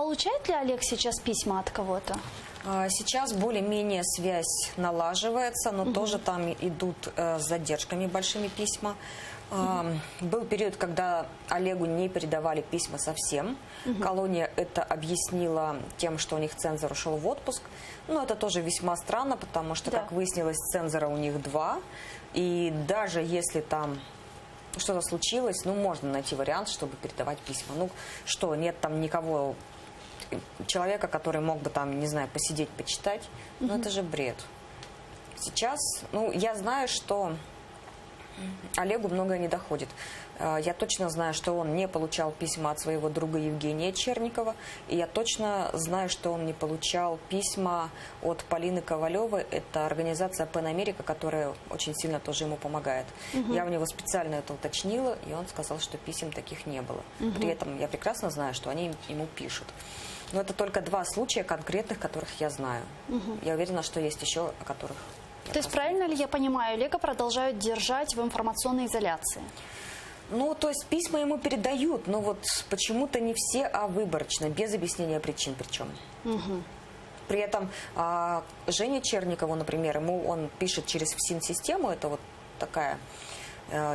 получает ли Олег сейчас письма от кого-то? Сейчас более-менее связь налаживается, но тоже там идут с задержками большими письма. Был период, когда Олегу не передавали письма совсем. Колония это объяснила тем, что у них цензор ушел в отпуск. Но это тоже весьма странно, потому что, как выяснилось, цензора у них 2. И даже если там что-то случилось, ну, можно найти вариант, чтобы передавать письма. Ну, что, нет там никого, человека, который мог бы там, не знаю, посидеть, почитать. Но это же бред. Сейчас, ну, я знаю, что Олегу многое не доходит. Я точно знаю, что он не получал письма от своего друга Евгения Черникова. И я точно знаю, что он не получал письма от Полины Ковалевой. Это организация Пен Америка, которая очень сильно тоже ему помогает. Я у него специально это уточнила, и он сказал, что писем таких не было. При этом я прекрасно знаю, что они ему пишут. Но это только 2 случая конкретных, которых я знаю. Я уверена, что есть еще, о которых... То есть правильно ли я понимаю, Олега продолжают держать в информационной изоляции? Ну, то есть письма ему передают, но вот почему-то не все, а выборочно, без объяснения причин причем. При этом Жене Черникову, например, он пишет через ФСИН-систему, это вот такая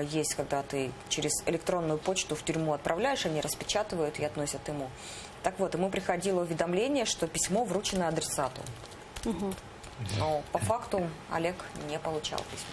есть, когда ты через электронную почту в тюрьму отправляешь, они распечатывают и относят ему. Так вот, ему приходило уведомление, что письмо вручено адресату. Но по факту Олег не получал письма.